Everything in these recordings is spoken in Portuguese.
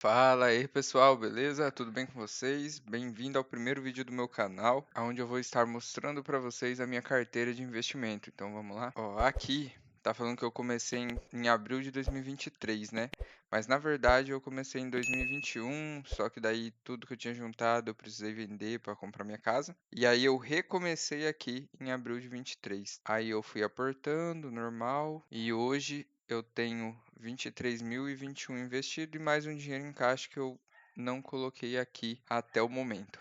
Fala aí pessoal, beleza? Tudo bem com vocês? Bem-vindo ao primeiro vídeo do meu canal, onde eu vou estar mostrando para vocês a minha carteira de investimento. Então vamos lá? Ó, aqui tá falando que eu comecei em abril de 2023, né? Mas na verdade eu comecei em 2021, só que daí tudo que eu tinha juntado eu precisei vender para comprar minha casa. E aí eu recomecei aqui em abril de 23. Aí eu fui aportando, normal, e hoje eu tenho 23.021 investido e mais um dinheiro em caixa que eu não coloquei aqui até o momento.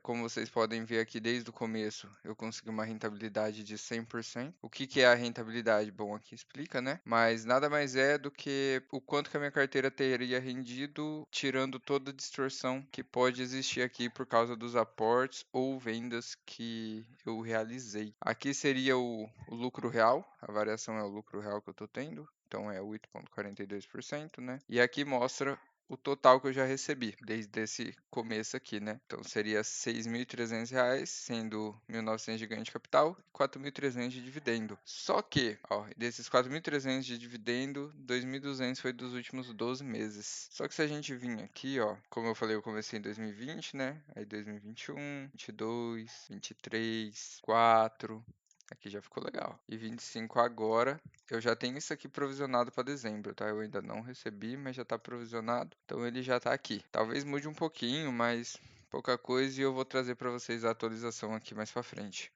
Como vocês podem ver aqui desde o começo, eu consegui uma rentabilidade de 100%. O que que é a rentabilidade? Bom, aqui explica, né? Mas nada mais é do que o quanto que a minha carteira teria rendido, tirando toda a distorção que pode existir aqui por causa dos aportes ou vendas que eu realizei. Aqui seria o lucro real, a variação é o lucro real que eu estou tendo. Então é 8,42%, né? E aqui mostra o total que eu já recebi desde esse começo aqui, né? Então seria R$ 6.300, sendo 1.900 de ganho de capital e 4.300 de dividendo. Só que, ó, desses 4.300 de dividendo, 2.200 foi dos últimos 12 meses. Só que se a gente vir aqui, ó, como eu falei, eu comecei em 2020, né? Aí 2021, 22, 23, 4, aqui já ficou legal. E 25 agora, eu já tenho isso aqui provisionado para dezembro, tá? Eu ainda não recebi, mas já está provisionado. Então ele já está aqui. Talvez mude um pouquinho, mas pouca coisa e eu vou trazer para vocês a atualização aqui mais para frente.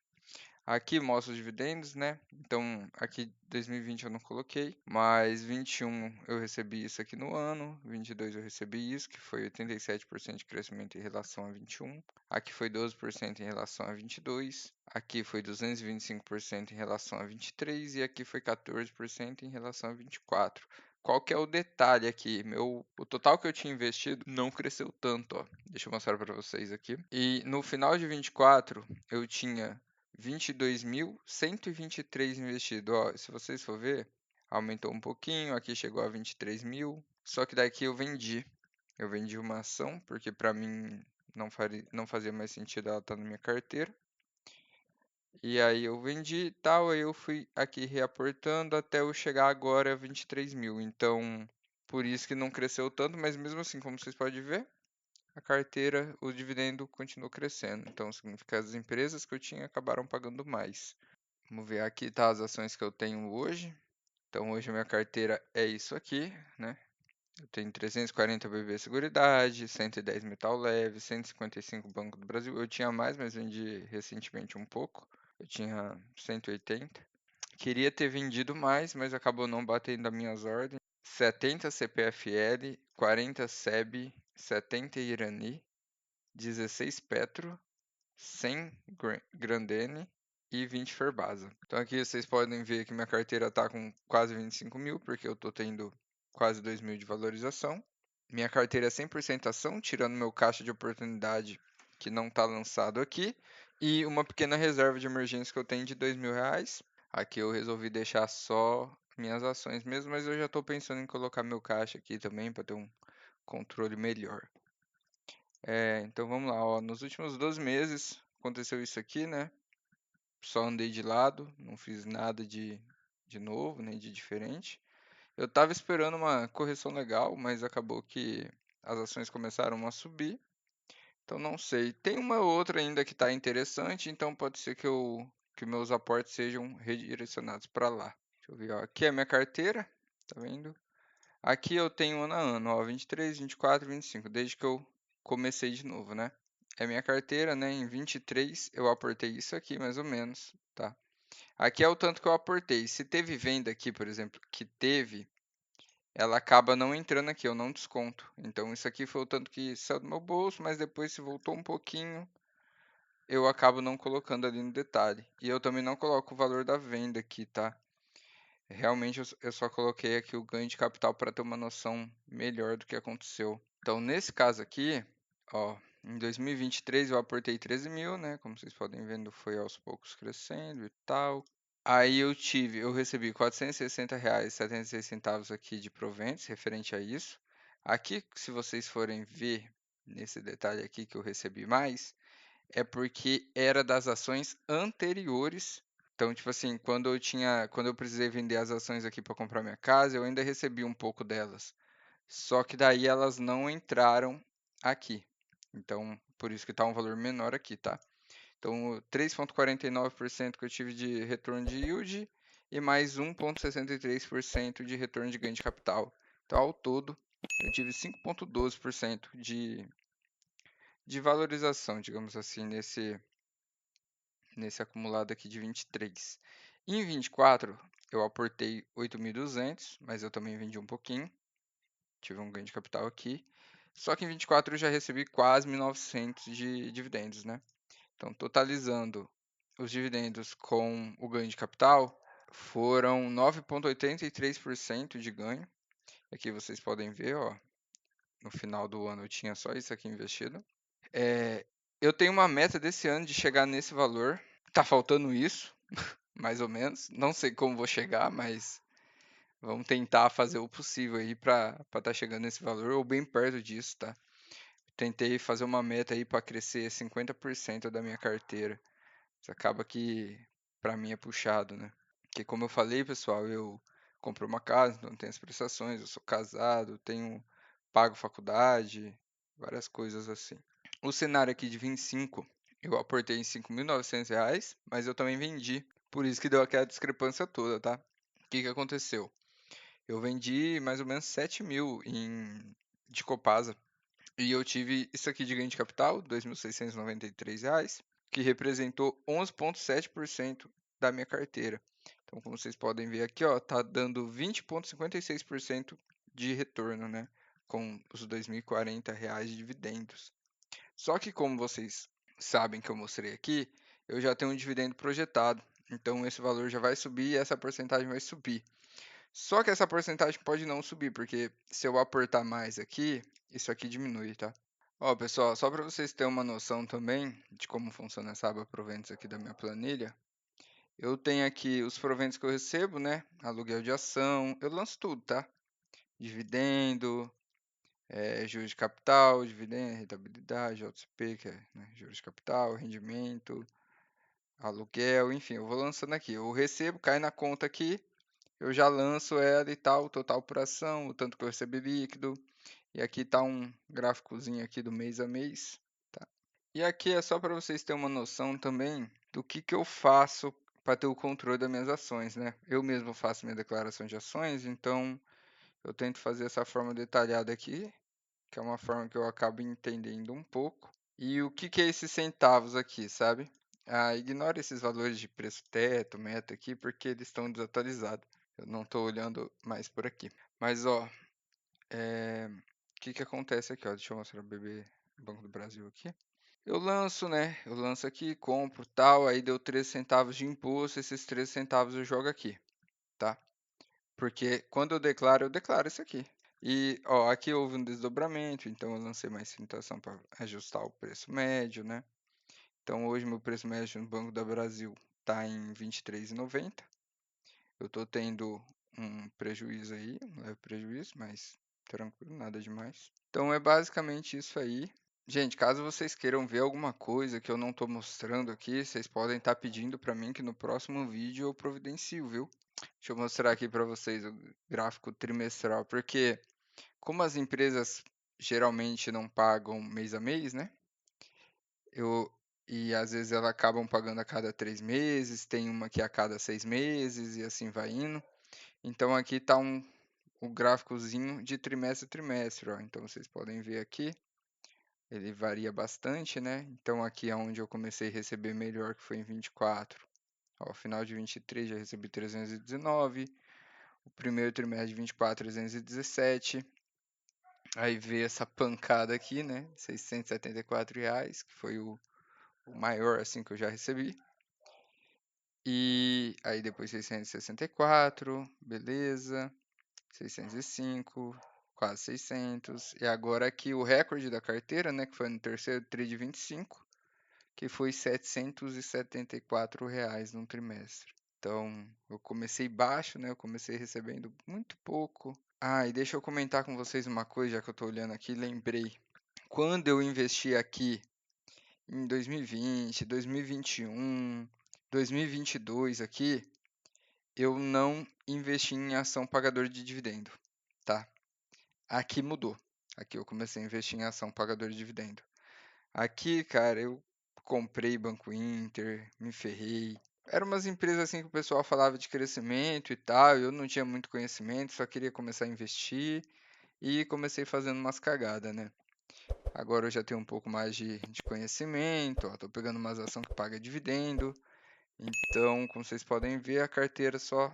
Aqui mostra os dividendos, né? Então, aqui 2020 eu não coloquei, mas 21 eu recebi isso aqui no ano, 22 eu recebi isso, que foi 87% de crescimento em relação a 21. Aqui foi 12% em relação a 22. Aqui foi 225% em relação a 23 e aqui foi 14% em relação a 24. Qual que é o detalhe aqui? O total que eu tinha investido não cresceu tanto, ó. Deixa eu mostrar para vocês aqui. E no final de 24 eu tinha 22.123 investido. Ó, se vocês for ver, aumentou um pouquinho, aqui chegou a 23.000. Só que daqui eu vendi. Eu vendi uma ação, porque para mim não fazia mais sentido ela estar na minha carteira. E aí eu vendi e tal, aí eu fui aqui reaportando até eu chegar agora a 23.000. Então, por isso que não cresceu tanto, mas mesmo assim, como vocês podem ver, a carteira, o dividendo continuou crescendo. Então, significa que as empresas que eu tinha acabaram pagando mais. Vamos ver, aqui tá as ações que eu tenho hoje. Então, hoje a minha carteira é isso aqui, né? Eu tenho 340 BB Seguridade, 110 Metal Leve, 155 Banco do Brasil. Eu tinha mais, mas vendi recentemente um pouco. Eu tinha 180. Queria ter vendido mais, mas acabou não batendo as minhas ordens. 70 CPFL, 40 SEB, 70 Irani, 16 Petro, 100 Grandene e 20 Ferbasa. Então aqui vocês podem ver que minha carteira está com quase 25.000, porque eu estou tendo quase 2.000 de valorização. Minha carteira é 100% ação, tirando meu caixa de oportunidade que não está lançado aqui. E uma pequena reserva de emergência que eu tenho de R$ 2.000. Aqui eu resolvi deixar só minhas ações mesmo, mas eu já estou pensando em colocar meu caixa aqui também para ter um controle melhor. Então vamos lá, ó. Nos últimos 12 meses aconteceu isso aqui, né? Só andei de lado, não fiz nada de novo, nem de diferente. Eu tava esperando uma correção legal, mas acabou que as ações começaram a subir. Então não sei. Tem uma outra ainda que está interessante, então pode ser que meus aportes sejam redirecionados para lá. Deixa eu ver, ó. Aqui é a minha carteira, tá vendo? Aqui eu tenho ano a ano, ó, 23, 24, 25, desde que eu comecei de novo, né? É minha carteira, né? Em 23 eu aportei isso aqui, mais ou menos, tá? Aqui é o tanto que eu aportei. Se teve venda aqui, por exemplo, que teve, ela acaba não entrando aqui, eu não desconto. Então isso aqui foi o tanto que saiu do meu bolso, mas depois se voltou um pouquinho, eu acabo não colocando ali no detalhe. E eu também não coloco o valor da venda aqui, tá? Realmente eu só coloquei aqui o ganho de capital para ter uma noção melhor do que aconteceu. Então, nesse caso aqui, ó, em 2023 eu aportei 13.000, né? Como vocês podem vendo, foi aos poucos crescendo e tal. Aí eu recebi R$ 460,76 aqui de proventos referente a isso. Aqui, se vocês forem ver nesse detalhe aqui que eu recebi mais, é porque era das ações anteriores. Então, tipo assim, quando eu precisei vender as ações aqui para comprar minha casa, eu ainda recebi um pouco delas. Só que daí elas não entraram aqui. Então, por isso que está um valor menor aqui, tá? Então, 3,49% que eu tive de retorno de yield e mais 1,63% de retorno de ganho de capital. Então, ao todo, eu tive 5,12% de valorização, digamos assim, nesse acumulado aqui de 23. Em 24, eu aportei 8.200, mas eu também vendi um pouquinho. Tive um ganho de capital aqui. Só que em 24 eu já recebi quase 1.900 de dividendos, né? Então, totalizando os dividendos com o ganho de capital, foram 9,83% de ganho. Aqui vocês podem ver, ó, no final do ano eu tinha só isso aqui investido. Eu tenho uma meta desse ano de chegar nesse valor. Tá faltando isso, mais ou menos. Não sei como vou chegar, mas vamos tentar fazer o possível aí para estar chegando nesse valor ou bem perto disso, tá? Tentei fazer uma meta aí para crescer 50% da minha carteira. Isso acaba que para mim é puxado, né? Porque como eu falei, pessoal, eu comprei uma casa, então tenho as prestações, eu sou casado, tenho pago faculdade, várias coisas assim. O cenário aqui de 25, eu aportei em R$ 5.900, mas eu também vendi. Por isso que deu aquela discrepância toda, tá? O que que aconteceu? Eu vendi mais ou menos 7 mil de Copasa. E eu tive isso aqui de ganho de capital, R$ 2.693, que representou 11,7% da minha carteira. Então, como vocês podem ver aqui, ó, tá dando 20,56% de retorno, né? Com os R$ 2.040 de dividendos. Só que como vocês sabem que eu mostrei aqui, eu já tenho um dividendo projetado. Então esse valor já vai subir e essa porcentagem vai subir. Só que essa porcentagem pode não subir, porque se eu apertar mais aqui, isso aqui diminui, tá? Ó, pessoal, só para vocês terem uma noção também de como funciona essa aba proventos aqui da minha planilha, eu tenho aqui os proventos que eu recebo, né? Aluguel de ação, eu lanço tudo, tá? Dividendo, juros de capital, dividendo, rentabilidade, JCP, que é, né, juros de capital, rendimento, aluguel, enfim, eu vou lançando aqui. Eu recebo, cai na conta aqui, eu já lanço ela e tal, total por ação, o tanto que eu recebi líquido. E aqui tá um gráficozinho aqui do mês a mês, tá? E aqui é só para vocês terem uma noção também do que eu faço para ter o controle das minhas ações, né? Eu mesmo faço minha declaração de ações, então eu tento fazer essa forma detalhada aqui, que é uma forma que eu acabo entendendo um pouco. E o que é esses centavos aqui, sabe? Ignore esses valores de preço teto, meta aqui, porque eles estão desatualizados. Eu não estou olhando mais por aqui. Mas, ó, o que acontece aqui, ó? Deixa eu mostrar o BB Banco do Brasil aqui. Eu lanço, né? Eu lanço aqui, compro, tal, aí deu 13 centavos de imposto, esses 13 centavos eu jogo aqui, tá? Porque quando eu declaro isso aqui. E, ó, aqui houve um desdobramento, então eu lancei mais limitação para ajustar o preço médio, né? Então hoje meu preço médio no Banco do Brasil está em R$ 23,90. Eu estou tendo um prejuízo aí, um leve prejuízo, mas tranquilo, nada demais. Então é basicamente isso aí. Gente, caso vocês queiram ver alguma coisa que eu não estou mostrando aqui, vocês podem estar pedindo para mim que no próximo vídeo eu providencio, viu? Deixa eu mostrar aqui para vocês o gráfico trimestral, porque como as empresas geralmente não pagam mês a mês, né? Eu, e às vezes elas acabam pagando a cada 3 meses, tem uma que é a cada 6 meses e assim vai indo. Então aqui está o gráficozinho de trimestre a trimestre, ó. Então vocês podem ver aqui, ele varia bastante, né? Então aqui é onde eu comecei a receber melhor, que foi em 24. Ó, final de 23 já recebi 319, o primeiro trimestre de 24, 317. Aí veio essa pancada aqui, né? R$ 674, que foi o maior assim que eu já recebi. E aí depois 664, beleza. 605, quase 600. E agora aqui o recorde da carteira, né, que foi no terceiro TRI de 25, que foi R$ 774 num trimestre. Então, eu comecei baixo, né? Eu comecei recebendo muito pouco. E deixa eu comentar com vocês uma coisa, já que eu tô olhando aqui, lembrei. Quando eu investi aqui em 2020, 2021, 2022 aqui, eu não investi em ação pagador de dividendo, tá? Aqui mudou. Aqui eu comecei a investir em ação pagador de dividendo. Aqui, cara, eu comprei Banco Inter, me ferrei. Eram umas empresas assim que o pessoal falava de crescimento e tal, eu não tinha muito conhecimento, só queria começar a investir e comecei fazendo umas cagadas, né? Agora eu já tenho um pouco mais de conhecimento, ó, tô pegando umas ações que paga dividendo, então, como vocês podem ver, a carteira só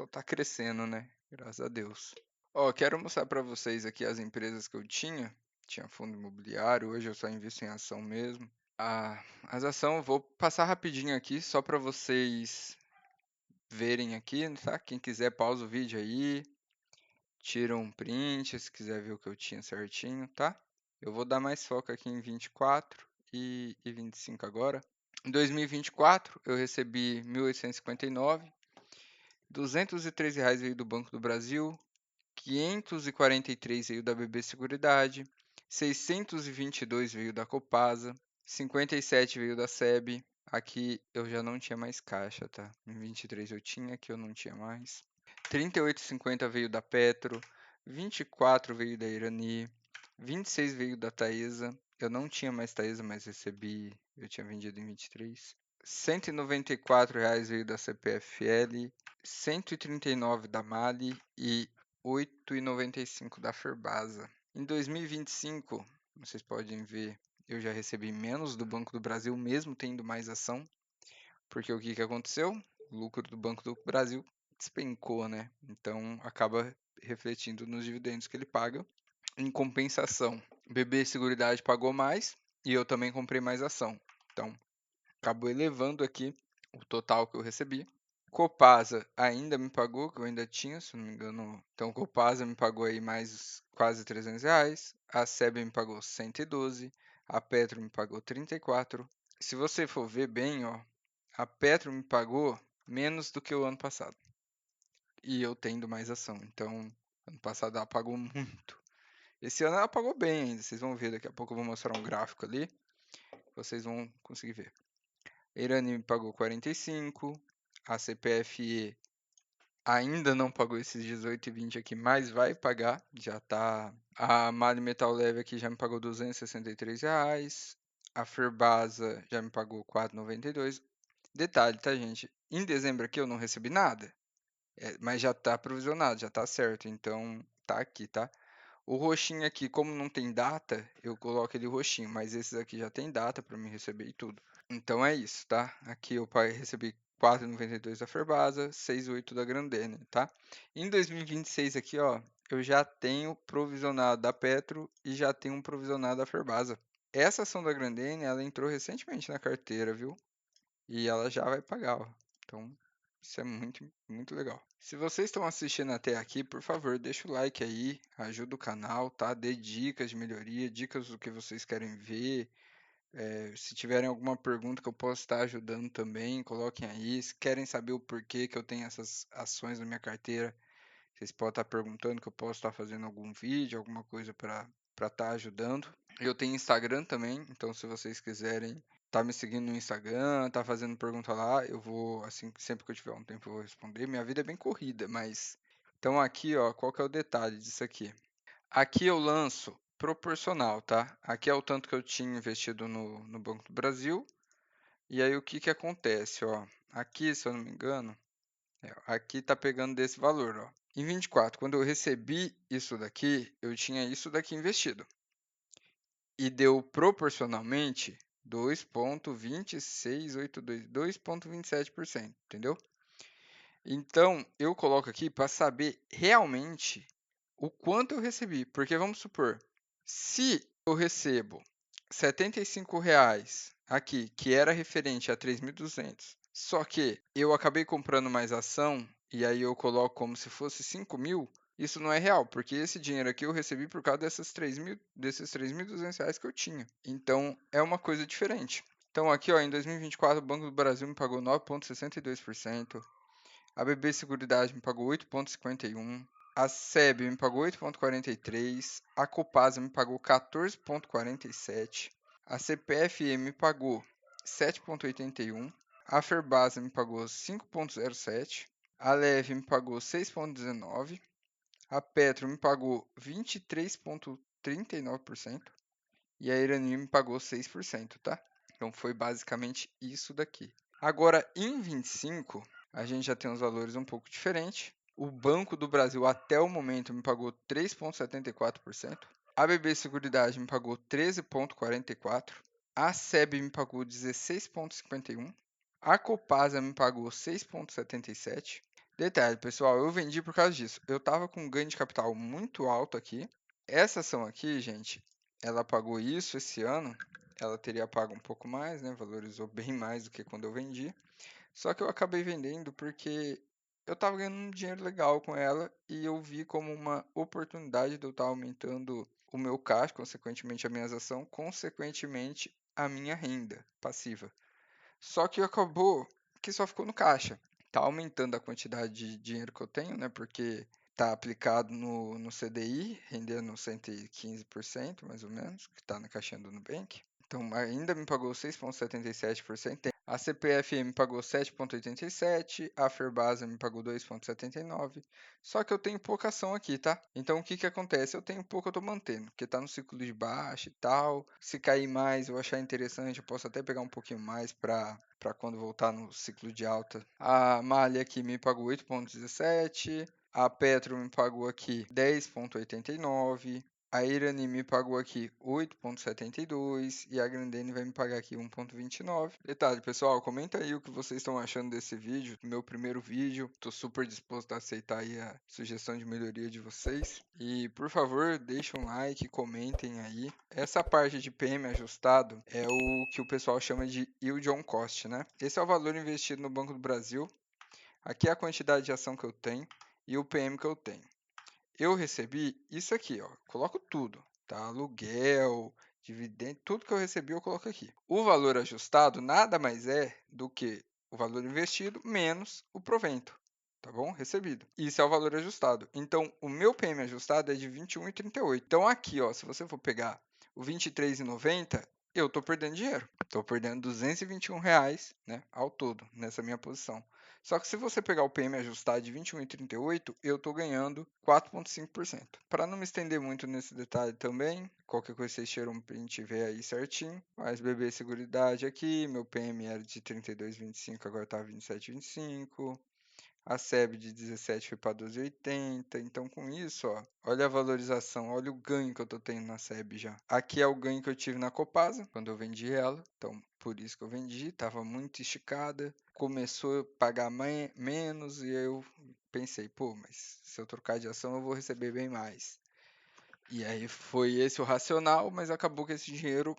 tá crescendo, né? Graças a Deus. Ó, quero mostrar para vocês aqui as empresas que eu tinha. Tinha fundo imobiliário, hoje eu só invisto em ação mesmo. As ações, vou passar rapidinho aqui, só para vocês verem aqui, tá? Quem quiser pausa o vídeo aí, tira um print, se quiser ver o que eu tinha certinho, tá? Eu vou dar mais foco aqui em 24 e 25 agora. Em 2024, eu recebi 1.859, R$ 203 veio do Banco do Brasil, 543 veio da BB Seguridade, 622 veio da Copasa, 57 veio da SEB. Aqui eu já não tinha mais caixa, tá? Em 23 eu tinha, aqui eu não tinha mais. 38,50 veio da Petro, 24 veio da Irani, 26 veio da Taesa. Eu não tinha mais Taesa, mas recebi, eu tinha vendido em 23. R$ 194 veio da CPFL, 139 da Mali e 8,95 da Ferbasa. Em 2025, vocês podem ver, eu já recebi menos do Banco do Brasil, mesmo tendo mais ação, porque o que que aconteceu? O lucro do Banco do Brasil despencou, né? Então acaba refletindo nos dividendos que ele paga. Em compensação, BB Seguridade pagou mais e eu também comprei mais ação. Então acabou elevando aqui o total que eu recebi. Copasa ainda me pagou, que eu ainda tinha, se não me engano. Então, Copasa me pagou aí mais quase R$ 300. A SEB me pagou 112. A Petro me pagou 34. Se você for ver bem, ó, a Petro me pagou menos do que o ano passado. E eu tendo mais ação. Então, ano passado ela pagou muito. Esse ano ela pagou bem ainda. Vocês vão ver, daqui a pouco eu vou mostrar um gráfico ali. Vocês vão conseguir ver. A Irani me pagou 45. A CPFE ainda não pagou esses 18,20 aqui, mas vai pagar. Já tá. A Mali Metal Leve aqui já me pagou R$ 263. A Ferbasa já me pagou 4,92. Detalhe, tá, gente? Em dezembro aqui eu não recebi nada, mas já tá provisionado, já tá certo. Então tá aqui, tá? O roxinho aqui, como não tem data, eu coloco ele roxinho, mas esses aqui já tem data para me receber e tudo. Então é isso, tá? Aqui eu recebi 4,92 da Ferbasa, 6,8 da Grandene, tá? Em 2026 aqui, ó, eu já tenho provisionado da Petro e já tenho um provisionado da Ferbasa. Essa ação da Grandene, ela entrou recentemente na carteira, viu? E ela já vai pagar, ó. Então, isso é muito, muito legal. Se vocês estão assistindo até aqui, por favor, deixa o like aí, ajuda o canal, tá? Dê dicas de melhoria, dicas do que vocês querem ver. Se tiverem alguma pergunta que eu possa estar ajudando também, coloquem aí. Se querem saber o porquê que eu tenho essas ações na minha carteira, vocês podem estar perguntando que eu posso estar fazendo algum vídeo, alguma coisa para estar ajudando. Eu tenho Instagram também, então se vocês quiserem tá me seguindo no Instagram, tá fazendo pergunta lá, eu vou, assim, sempre que eu tiver um tempo eu vou responder. Minha vida é bem corrida, mas... Então aqui, ó, qual que é o detalhe disso aqui? Aqui eu lanço proporcional, tá? Aqui é o tanto que eu tinha investido no Banco do Brasil. E aí o que que acontece, ó? Aqui, se eu não me engano, aqui tá pegando desse valor, ó. Em 24, quando eu recebi isso daqui, eu tinha isso daqui investido. E deu proporcionalmente 2,2682, 2,27%, entendeu? Então, eu coloco aqui para saber realmente o quanto eu recebi. Porque vamos supor, se eu recebo R$ 75 aqui, que era referente a 3.200, só que eu acabei comprando mais ação e aí eu coloco como se fosse 5.000, isso não é real, porque esse dinheiro aqui eu recebi por causa desses R$ 3.200 que eu tinha. Então, é uma coisa diferente. Então, aqui, ó, em 2024, o Banco do Brasil me pagou 9,62%. A BB Seguridade me pagou 8,51%. A SEB me pagou 8,43%. A Copasa me pagou 14,47%. A CPFE me pagou 7,81%. A Ferbasa me pagou 5,07%. A Leve me pagou 6,19%. A Petro me pagou 23,39% e a Irani me pagou 6%, tá? Então foi basicamente isso daqui. Agora, em 25, a gente já tem uns valores um pouco diferentes. O Banco do Brasil, até o momento, me pagou 3,74%. A BB Seguridade me pagou 13,44%. A SEB me pagou 16,51%. A Copasa me pagou 6,77%. Detalhe, pessoal, eu vendi por causa disso. Eu estava com um ganho de capital muito alto aqui. Essa ação aqui, gente, ela pagou isso esse ano. Ela teria pago um pouco mais, né? Valorizou bem mais do que quando eu vendi. Só que eu acabei vendendo porque eu estava ganhando um dinheiro legal com ela e eu vi como uma oportunidade de eu estar aumentando o meu caixa, consequentemente a minha ação, consequentemente a minha renda passiva. Só que acabou que só ficou no caixa. Tá aumentando a quantidade de dinheiro que eu tenho, né? Porque tá aplicado no CDI, rendendo 115%, mais ou menos, que tá na caixinha do Nubank. Então ainda me pagou 6,77%. A CPFM me pagou 7,87%, a Ferbasa me pagou 2,79%. Só que eu tenho pouca ação aqui, tá? Então o que que acontece? Eu tenho pouco, eu tô mantendo, porque tá no ciclo de baixa e tal. Se cair mais, eu achar interessante, eu posso até pegar um pouquinho mais para quando voltar no ciclo de alta. A Malha aqui me pagou 8,17%. A Petro me pagou aqui 10,89%. A Irani me pagou aqui 8,72 e a Grandene vai me pagar aqui 1,29. Detalhe, pessoal, comenta aí o que vocês estão achando desse vídeo, do meu primeiro vídeo. Tô super disposto a aceitar aí a sugestão de melhoria de vocês. E, por favor, deixem um like, comentem aí. Essa parte de PM ajustado é o que o pessoal chama de yield on cost, né? Esse é o valor investido no Banco do Brasil. Aqui é a quantidade de ação que eu tenho e o PM que eu tenho. Eu recebi isso aqui, ó. Coloco tudo, tá? Aluguel, dividendo, tudo que eu recebi eu coloco aqui. O valor ajustado nada mais é do que o valor investido menos o provento, tá bom? Recebido. Isso é o valor ajustado. Então, o meu PM ajustado é de 21,38. Então, aqui, ó, se você for pegar o 23,90, eu tô perdendo dinheiro. Tô perdendo R$ 221, né, ao todo, nessa minha posição. Só que se você pegar o PM ajustado de 21,38, eu estou ganhando 4,5%. Para não me estender muito nesse detalhe também, qualquer coisa vocês tiram um print e vê aí certinho. Mas BB Seguridade aqui, meu PM era de 32,25, agora está 27,25. A SEB de 17 foi para 12,80. Então, com isso, ó, olha a valorização, olha o ganho que eu tô tendo na SEB já. Aqui é o ganho que eu tive na Copasa, quando eu vendi ela. Então, por isso que eu vendi, estava muito esticada. Começou a pagar menos e eu pensei, pô, mas se eu trocar de ação eu vou receber bem mais. E aí foi esse o racional, mas acabou que esse dinheiro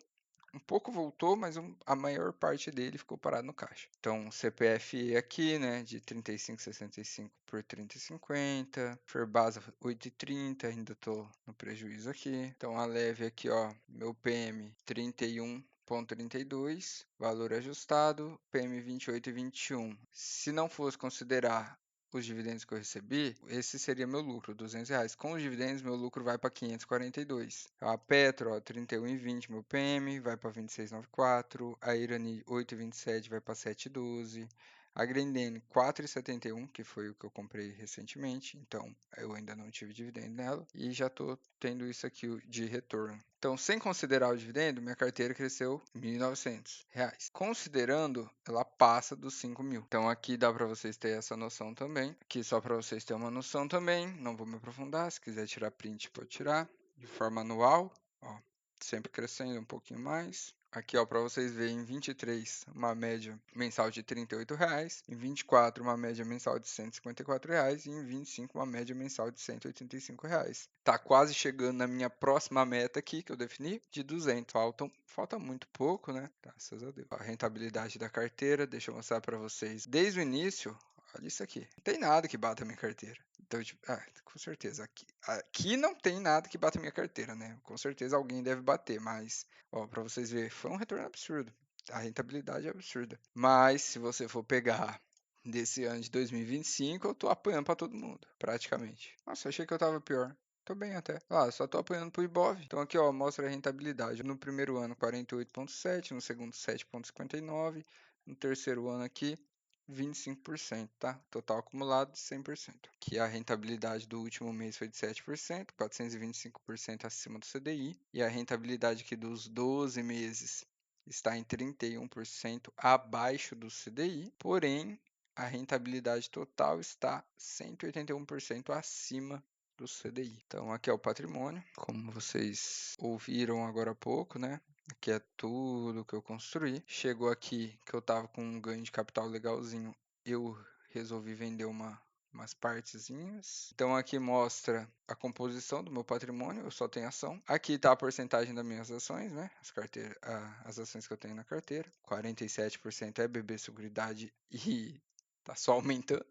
um pouco voltou, mas a maior parte dele ficou parado no caixa. Então, CPF aqui, né, de 35,65 por 30,50. Ferbasa 8,30, ainda tô no prejuízo aqui. Então, a leve aqui, ó, meu PM 31,32, valor ajustado, PM 28,21. Se não fosse considerar os dividendos que eu recebi, esse seria meu lucro, R$ 200. Com os dividendos, meu lucro vai para 542. A Petro, ó, 31,20, meu PM, vai para 26,94. A Irani, 8,27, vai para 7,12. A Grendene, 4,71, que foi o que eu comprei recentemente, então eu ainda não tive dividendo nela e já estou tendo isso aqui de retorno. Então, sem considerar o dividendo, minha carteira cresceu R$ 1.900. Considerando, ela passa dos 5 mil. Então, aqui dá para vocês terem essa noção também. Aqui só para vocês terem uma noção também. Não vou me aprofundar. Se quiser tirar print, pode tirar. De forma anual, ó, sempre crescendo um pouquinho mais. Aqui, ó, para vocês verem, em 23, uma média mensal de R$ 38,00, em 24, uma média mensal de R$ 154,00 e em 25, uma média mensal de R$ 185,00. Tá quase chegando na minha próxima meta aqui, que eu defini, de 200. Falta muito pouco, né? Graças a Deus. A rentabilidade da carteira, deixa eu mostrar para vocês. Desde o início, olha isso aqui. Não tem nada que bata a minha carteira. Então, tipo, com certeza, aqui não tem nada que bata a minha carteira, né? Com certeza alguém deve bater, mas, ó, para vocês verem, foi um retorno absurdo. A rentabilidade é absurda. Mas, se você for pegar desse ano de 2025, eu tô apanhando para todo mundo, praticamente. Nossa, achei que eu tava pior. Tô bem até. Só tô apanhando pro Ibov. Então aqui, ó, mostra a rentabilidade. No primeiro ano, 48,7, no segundo, 7,59, no terceiro ano aqui, 25%, tá? Total acumulado de 100%. Que a rentabilidade do último mês foi de 7%, 425% acima do CDI, e a rentabilidade aqui dos 12 meses está em 31% abaixo do CDI, porém a rentabilidade total está 181% acima do CDI. Então aqui é o patrimônio, como vocês ouviram agora há pouco, né? Aqui é tudo que eu construí. Chegou aqui que eu tava com um ganho de capital legalzinho, eu resolvi vender umas partezinhas. Então aqui mostra a composição do meu patrimônio, eu só tenho ação. Aqui está a porcentagem das minhas ações, né? As ações que eu tenho na carteira. 47% é BB Seguridade e tá só aumentando.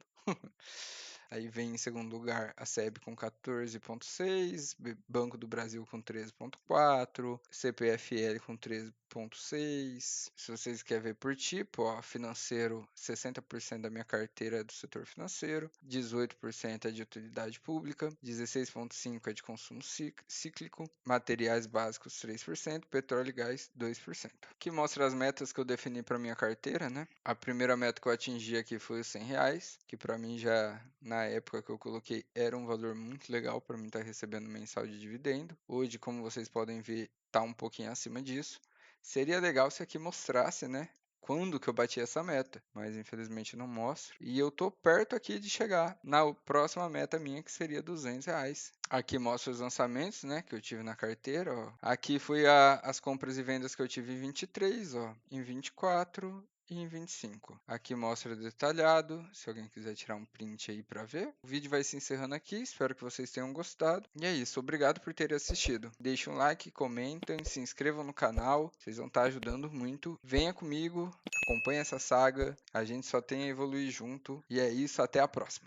Aí vem em segundo lugar a SEB com 14,6, Banco do Brasil com 13,4, CPFL com 13,6. Se vocês querem ver por tipo, ó, financeiro, 60% da minha carteira é do setor financeiro, 18% é de utilidade pública, 16,5% é de consumo cíclico, materiais básicos 3%, petróleo e gás 2%. Que mostra as metas que eu defini para minha carteira, né? A primeira meta que eu atingi aqui foi os R$ 100, que para mim já na época que eu coloquei era um valor muito legal para mim estar recebendo mensal de dividendo. Hoje, como vocês podem ver, está um pouquinho acima disso. Seria legal se aqui mostrasse, né? Quando que eu bati essa meta, mas infelizmente não mostro. E eu tô perto aqui de chegar na próxima meta minha, que seria R$ 200. Aqui mostra os lançamentos, né, que eu tive na carteira, ó. Aqui foi as compras e vendas que eu tive em 23, ó, em 24 e em 25. Aqui mostra detalhado, se alguém quiser tirar um print aí para ver. O vídeo vai se encerrando aqui, espero que vocês tenham gostado. E é isso, obrigado por terem assistido. Deixem um like, comentem, se inscrevam no canal, vocês vão estar ajudando muito. Venha comigo, acompanhe essa saga, a gente só tem a evoluir junto. E é isso, até a próxima.